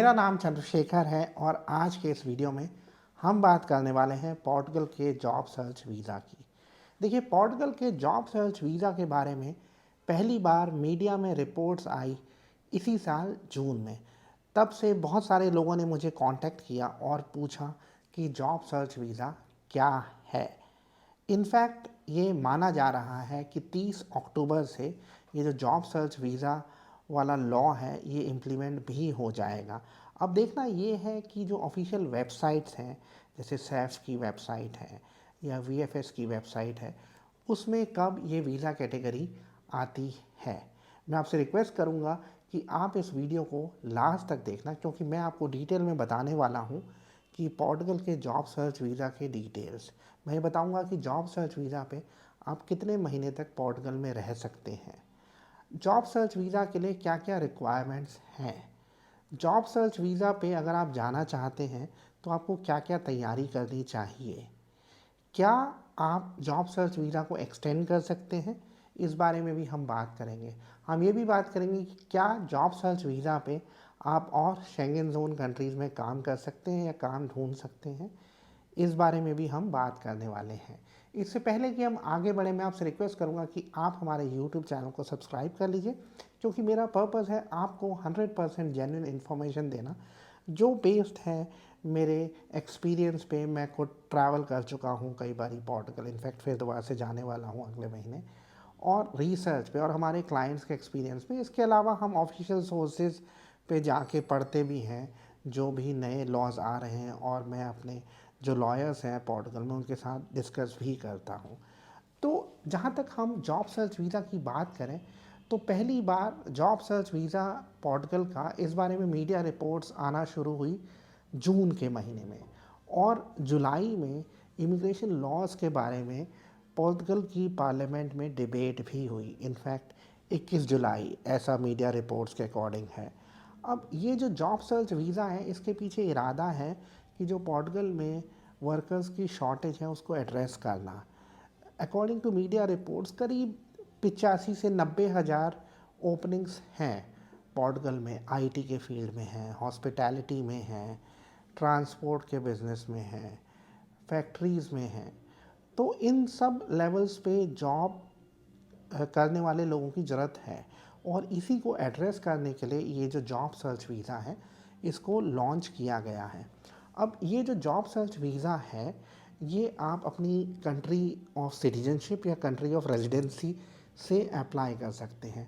मेरा नाम चंद्रशेखर है और आज के इस वीडियो में हम बात करने वाले हैं पोर्टुगल के जॉब सर्च वीज़ा की। देखिए, पोर्टुगल के जॉब सर्च वीज़ा के बारे में पहली बार मीडिया में रिपोर्ट्स आई इसी साल जून में। तब से बहुत सारे लोगों ने मुझे कांटेक्ट किया और पूछा कि जॉब सर्च वीज़ा क्या है। इनफैक्ट ये माना जा रहा है कि 30 अक्टूबर से ये जो जॉब सर्च वीज़ा वाला लॉ है ये इम्प्लीमेंट भी हो जाएगा। अब देखना ये है कि जो ऑफिशियल वेबसाइट्स हैं, जैसे सैफ की वेबसाइट है या वीएफएस की वेबसाइट है, उसमें कब ये वीज़ा कैटेगरी आती है। मैं आपसे रिक्वेस्ट करूँगा कि आप इस वीडियो को लास्ट तक देखना, क्योंकि मैं आपको डिटेल में बताने वाला हूँ कि पोर्टुगल के जॉब सर्च वीज़ा के डिटेल्स। मैं ये बताऊंगा कि जॉब सर्च वीज़ा पे आप कितने महीने तक पोर्टुगल में रह सकते हैं, जॉब सर्च वीज़ा के लिए क्या क्या रिक्वायरमेंट्स हैं, जॉब सर्च वीज़ा पे अगर आप जाना चाहते हैं तो आपको क्या क्या तैयारी करनी चाहिए, क्या आप जॉब सर्च वीज़ा को एक्सटेंड कर सकते हैं, इस बारे में भी हम बात करेंगे। हम ये भी बात करेंगे कि क्या जॉब सर्च वीज़ा पे आप और शेंगन जोन कंट्रीज़ में काम कर सकते हैं या काम ढूंढ सकते हैं, इस बारे में भी हम बात करने वाले हैं। इससे पहले कि हम आगे बढ़े, मैं आपसे रिक्वेस्ट करूंगा कि आप हमारे यूट्यूब चैनल को सब्सक्राइब कर लीजिए, क्योंकि मेरा पर्पज़ है आपको 100% जेन्युइन इन्फॉर्मेशन देना, जो बेस्ड है मेरे एक्सपीरियंस पे। मैं खुद ट्रैवल कर चुका हूँ कई बार पोर्टुगल, इनफैक्ट फिर दोबारा से जाने वाला हूँ अगले महीने, और रिसर्च पे और हमारे क्लाइंट्स के एक्सपीरियंस पे। इसके अलावा हम ऑफिशियल सोर्सेज पे जाके पढ़ते भी हैं जो भी नए लॉज आ रहे हैं, और मैं अपने जो लॉयर्स हैं पोर्टुगल में उनके साथ डिस्कस भी करता हूँ। तो जहाँ तक हम जॉब सर्च वीज़ा की बात करें, तो पहली बार जॉब सर्च वीज़ा पोर्टुगल का इस बारे में मीडिया रिपोर्ट्स आना शुरू हुई जून के महीने में, और जुलाई में इमिग्रेशन लॉज के बारे में पोर्टुगल की पार्लियामेंट में डिबेट भी हुई। इनफैक्ट 21 जुलाई ऐसा मीडिया रिपोर्ट्स के अकॉर्डिंग है। अब ये जो जॉब सर्च वीज़ा है, इसके पीछे इरादा है कि जो पोर्टुगल में वर्कर्स की शॉर्टेज है उसको एड्रेस करना। अकॉर्डिंग टू मीडिया रिपोर्ट्स करीब 85 से 90 हज़ार ओपनिंग्स हैं पोर्टुगल में, आईटी के फील्ड में हैं, हॉस्पिटैलिटी में हैं, ट्रांसपोर्ट के बिजनेस में हैं, फैक्ट्रीज़ में हैं। तो इन सब लेवल्स पे जॉब करने वाले लोगों की ज़रूरत है, और इसी को एड्रेस करने के लिए ये जो जॉब सर्च वीज़ा है इसको लॉन्च किया गया है। अब ये जो जॉब सर्च वीज़ा है ये आप अपनी कंट्री ऑफ सिटीजनशिप या कंट्री ऑफ रेजिडेंसी से अप्लाई कर सकते हैं।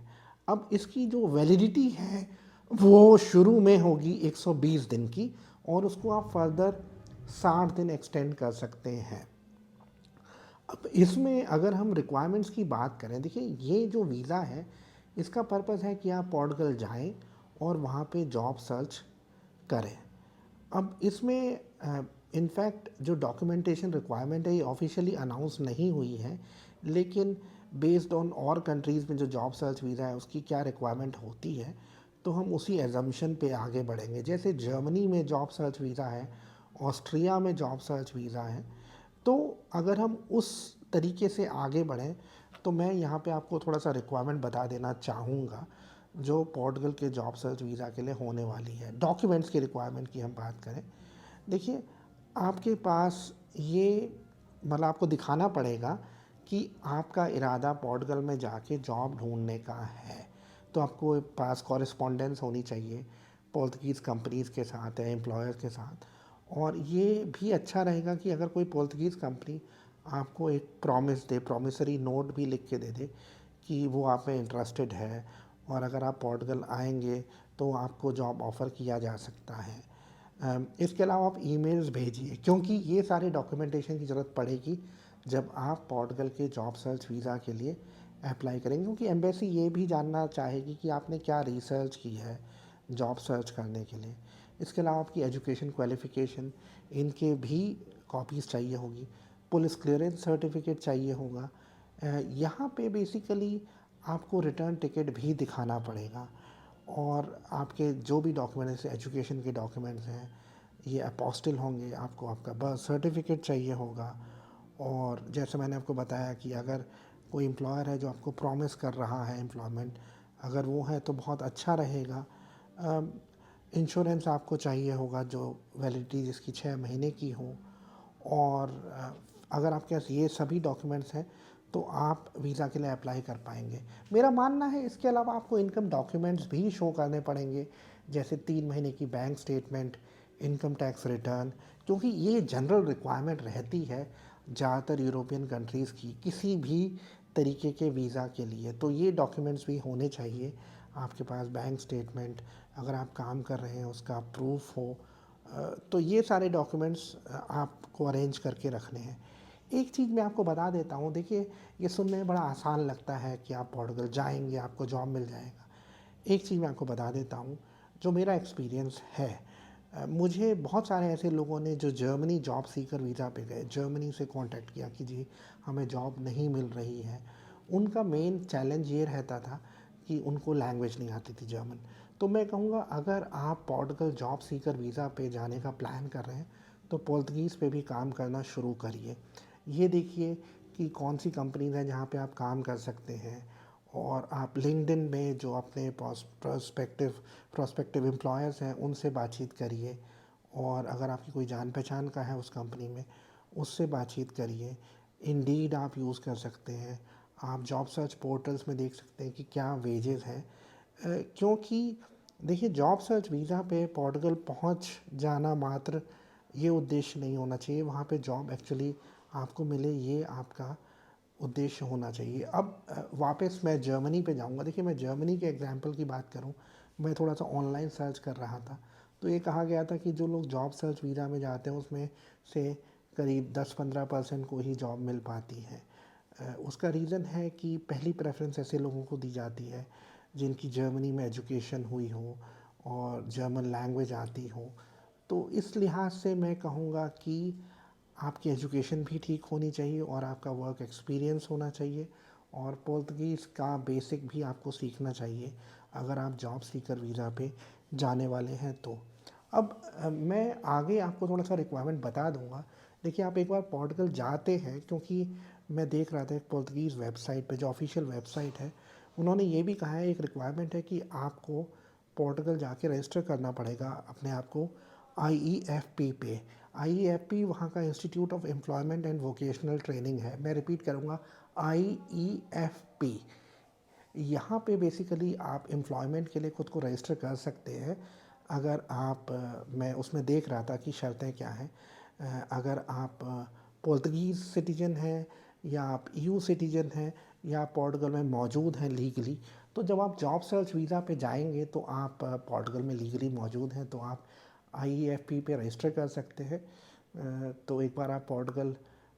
अब इसकी जो वैलिडिटी है वो शुरू में होगी 120 दिन की, और उसको आप फर्दर 60 दिन एक्सटेंड कर सकते हैं। अब इसमें अगर हम रिक्वायरमेंट्स की बात करें, देखिए ये जो वीज़ा है इसका पर्पस है कि आप पोर्टुगल जाएं और वहाँ पे जॉब सर्च करें। अब इसमें इनफैक्ट जो डॉक्यूमेंटेशन रिक्वायरमेंट है ये ऑफिशियली अनाउंस नहीं हुई है, लेकिन बेस्ड ऑन और कंट्रीज़ में जो जॉब सर्च वीज़ा है उसकी क्या रिक्वायरमेंट होती है, तो हम उसी एजम्पशन पे आगे बढ़ेंगे। जैसे जर्मनी में जॉब सर्च वीज़ा है, ऑस्ट्रिया में जॉब सर्च वीज़ा है, तो अगर हम उस तरीके से आगे बढ़ें तो मैं यहाँ पे आपको थोड़ा सा रिक्वायरमेंट बता देना चाहूँगा जो पोर्टुगल के जॉब सर्च वीज़ा के लिए होने वाली है। डॉक्यूमेंट्स की रिक्वायरमेंट की हम बात करें, देखिए आपके पास ये मतलब आपको दिखाना पड़ेगा कि आपका इरादा पोर्टुगल में जाके जॉब ढूंढने का है। तो आपको पास कॉरेस्पॉन्डेंस होनी चाहिए पोर्तुगीज़ कंपनीज़ के साथ या एम्प्लॉयर्स के साथ। और ये भी अच्छा रहेगा कि अगर कोई पोर्तुगीज़ कंपनी आपको एक प्रॉमिस दे, प्रॉमिसरी नोट भी लिख के दे दे कि वो आप में इंटरेस्टेड है, और अगर आप पोर्टुगल आएंगे तो आपको जॉब ऑफ़र किया जा सकता है। इसके अलावा आप ईमेल्स भेजिए, क्योंकि ये सारे डॉक्यूमेंटेशन की ज़रूरत पड़ेगी जब आप पोर्टुगल के जॉब सर्च वीज़ा के लिए अप्लाई करेंगे, क्योंकि एम्बेसी ये भी जानना चाहेगी कि आपने क्या रिसर्च की है जॉब सर्च करने के लिए। इसके अलावा आपकी एजुकेशन क्वालिफ़िकेशन, इनके भी कॉपीज़ चाहिए होगी। पुलिस क्लियरेंस सर्टिफिकेट चाहिए होगा। यहाँ पे बेसिकली आपको रिटर्न टिकट भी दिखाना पड़ेगा, और आपके जो भी डॉक्यूमेंट्स, एजुकेशन के डॉक्यूमेंट्स हैं ये अपोस्टिल होंगे। आपको आपका बर्थ सर्टिफिकेट चाहिए होगा, और जैसे मैंने आपको बताया कि अगर कोई एम्प्लॉयर है जो आपको प्रॉमिस कर रहा है एम्प्लॉयमेंट, अगर वो है तो बहुत अच्छा रहेगा। इंश्योरेंस आपको चाहिए होगा जो वैलिडिटी जिसकी 6 महीने की हो। और अगर आपके पास ये सभी डॉक्यूमेंट्स हैं तो आप वीज़ा के लिए अप्लाई कर पाएंगे। मेरा मानना है इसके अलावा आपको इनकम डॉक्यूमेंट्स भी शो करने पड़ेंगे, जैसे 3 महीने की bank statement, income tax return, क्योंकि ये जनरल रिक्वायरमेंट रहती है ज़्यादातर यूरोपियन कंट्रीज़ की किसी भी तरीके के वीज़ा के लिए। तो ये डॉक्यूमेंट्स भी होने चाहिए आपके पास। बैंक स्टेटमेंट, अगर आप काम कर रहे हैं उसका प्रूफ हो, तो ये सारे डॉक्यूमेंट्स आपको अरेंज करके रखने हैं। एक चीज़ मैं आपको बता देता हूँ, देखिए ये सुनने में बड़ा आसान लगता है कि आप पोर्टुगल जाएंगे आपको जॉब मिल जाएगा। एक चीज़ मैं आपको बता देता हूँ जो मेरा एक्सपीरियंस है। मुझे बहुत सारे ऐसे लोगों ने जो जर्मनी जॉब सीकर वीज़ा पे गए, जर्मनी से कांटेक्ट किया कि जी हमें जॉब नहीं मिल रही है। उनका मेन चैलेंज ये रहता था कि उनको लैंग्वेज नहीं आती थी जर्मन। तो मैं कहूँगा अगर आप पोर्टुगल जॉब सीकर वीज़ा पे जाने का प्लान कर रहे हैं तो पोर्तुगीज़ पे भी काम करना शुरू करिए। ये देखिए कि कौन सी कंपनीज़ हैं जहाँ पे आप काम कर सकते हैं, और आप लिंक्डइन में जो अपने प्रोस्पेक्टिव एम्प्लॉयर्स हैं उनसे बातचीत करिए। और अगर आपकी कोई जान पहचान का है उस कंपनी में, उससे बातचीत करिए। इंडीड आप यूज़ कर सकते हैं। आप जॉब सर्च पोर्टल्स में देख सकते हैं कि क्या वेजेस हैं। क्योंकि देखिए जॉब सर्च वीज़ा पे पोर्टुगल पहुंच जाना मात्र ये उद्देश्य नहीं होना चाहिए, वहाँ पे जॉब एक्चुअली आपको मिले ये आपका उद्देश्य होना चाहिए। अब वापस मैं जर्मनी पे जाऊँगा। देखिए मैं जर्मनी के एग्जांपल की बात करूँ, मैं थोड़ा सा ऑनलाइन सर्च कर रहा था तो ये कहा गया था कि जो लोग जॉब सर्च वीज़ा में जाते हैं उसमें से करीब 10-15% को ही जॉब मिल पाती है। उसका रीज़न है कि पहली प्रेफरेंस ऐसे लोगों को दी जाती है जिनकी जर्मनी में एजुकेशन हुई हो और जर्मन लैंग्वेज आती हो। तो इस लिहाज से मैं कहूँगा कि आपकी एजुकेशन भी ठीक होनी चाहिए और आपका वर्क एक्सपीरियंस होना चाहिए, और पोर्तुगीज़ का बेसिक भी आपको सीखना चाहिए अगर आप जॉब सीकर वीज़ा पे जाने वाले हैं तो। अब मैं आगे आपको थोड़ा सा रिक्वायरमेंट बता दूंगा। देखिए आप एक बार पोर्टुगल जाते हैं, क्योंकि मैं देख रहा था एक पोर्तुगीज़ वेबसाइट पे जो ऑफिशियल वेबसाइट है, उन्होंने ये भी कहा है एक रिक्वायरमेंट है कि आपको पोर्टुगल जाके रजिस्टर करना पड़ेगा अपने आप को आईईएफपी पे। आईईएफपी वहाँ का institute of employment and vocational training है। मैं रिपीट करूँगा, आईईएफपी। यहाँ पे बेसिकली आप एम्प्लॉयमेंट के लिए खुद को रजिस्टर कर सकते हैं। अगर आप मैं उसमें देख रहा था कि शर्तें क्या हैं। अगर आप पोर्तुगीज़ सिटीजन हैं या आप ईयू सिटीजन हैं या आप पोर्टुगल में मौजूद हैं लीगली, तो जब आप जॉब सर्च वीज़ा पे जाएंगे तो आप पोर्टुगल में लीगली मौजूद हैं तो आप आईईएफपी पे रजिस्टर कर सकते हैं। तो एक बार आप पोर्टुगल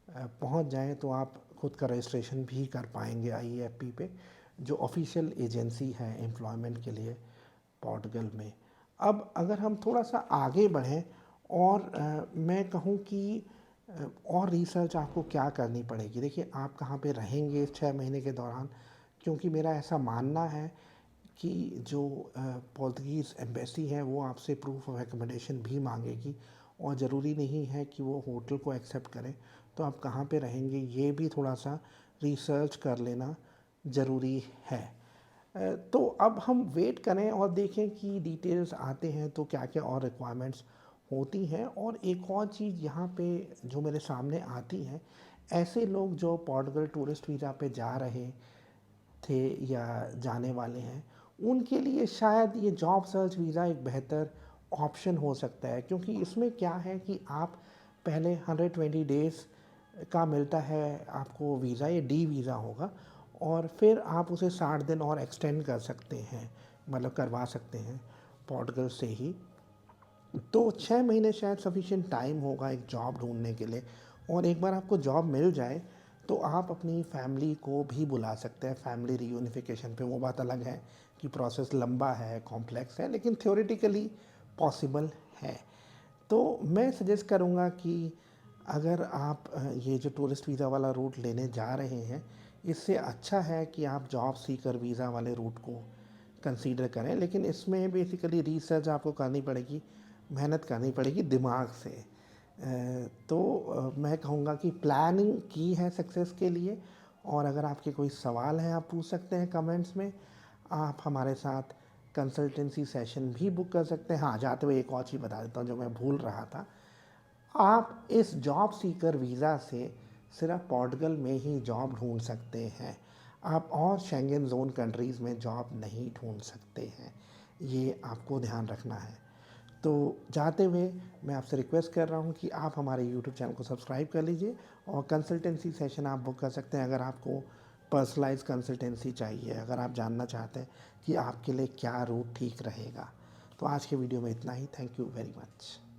पहुंच जाएं तो आप खुद का रजिस्ट्रेशन भी कर पाएंगे आईईएफपी पे, जो ऑफिशियल एजेंसी है एम्प्लॉयमेंट के लिए पोर्टुगल में। अब अगर हम थोड़ा सा आगे बढ़ें और मैं कहूँ कि और रिसर्च आपको क्या करनी पड़ेगी। देखिए आप कहाँ पे रहेंगे इस 6 महीने के दौरान, क्योंकि मेरा ऐसा मानना है कि जो पोर्तुगीज़ एम्बेसी है वो आपसे प्रूफ ऑफ एकोमोडेशन भी मांगेगी, और ज़रूरी नहीं है कि वो होटल को एक्सेप्ट करें। तो आप कहाँ पे रहेंगे ये भी थोड़ा सा रिसर्च कर लेना ज़रूरी है। तो अब हम वेट करें और देखें कि डिटेल्स आते हैं तो क्या क्या और रिक्वायरमेंट्स होती हैं। और एक और चीज़ यहाँ पे जो मेरे सामने आती है, ऐसे लोग जो पोर्टुगल टूरिस्ट वीज़ा पे जा रहे थे या जाने वाले हैं, उनके लिए शायद ये जॉब सर्च वीज़ा एक बेहतर ऑप्शन हो सकता है। क्योंकि इसमें क्या है कि आप पहले 120 डेज़ का मिलता है आपको वीज़ा, ये डी वीज़ा होगा, और फिर आप उसे 60 दिन और एक्सटेंड कर सकते हैं, मतलब करवा सकते हैं पोर्टुगल से ही। तो 6 महीने शायद सफिशिएंट टाइम होगा एक जॉब ढूंढने के लिए। और एक बार आपको जॉब मिल जाए तो आप अपनी फैमिली को भी बुला सकते हैं फैमिली रियूनिफिकेशन पे। वो बात अलग है कि प्रोसेस लंबा है, कॉम्प्लेक्स है, लेकिन थ्योरेटिकली पॉसिबल है। तो मैं सजेस्ट करूँगा कि अगर आप ये जो टूरिस्ट वीज़ा वाला रूट लेने जा रहे हैं, इससे अच्छा है कि आप जॉब सीकर वीज़ा वाले रूट को कंसीडर करें। लेकिन इसमें बेसिकली रिसर्च आपको करनी पड़ेगी, मेहनत करनी पड़ेगी दिमाग से। तो मैं कहूँगा कि प्लानिंग की है सक्सेस के लिए। और अगर आपके कोई सवाल हैं आप पूछ सकते हैं कमेंट्स में। आप हमारे साथ कंसल्टेंसी सेशन भी बुक कर सकते हैं। हाँ, जाते हुए एक और चीज़ बता देता हूँ जो मैं भूल रहा था। आप इस जॉब सीकर वीज़ा से सिर्फ पोर्टुगल में ही जॉब ढूंढ सकते हैं। आप और शेंगन ज़ोन कंट्रीज़ में जॉब नहीं ढूंढ सकते हैं, ये आपको ध्यान रखना है। तो जाते हुए मैं आपसे रिक्वेस्ट कर रहा हूँ कि आप हमारे यूट्यूब चैनल को सब्सक्राइब कर लीजिए और कंसल्टेंसी सेशन आप बुक कर सकते हैं अगर आपको पर्सनलाइज कंसल्टेंसी चाहिए, अगर आप जानना चाहते हैं कि आपके लिए क्या रूट ठीक रहेगा। तो आज के वीडियो में इतना ही। Thank you very much.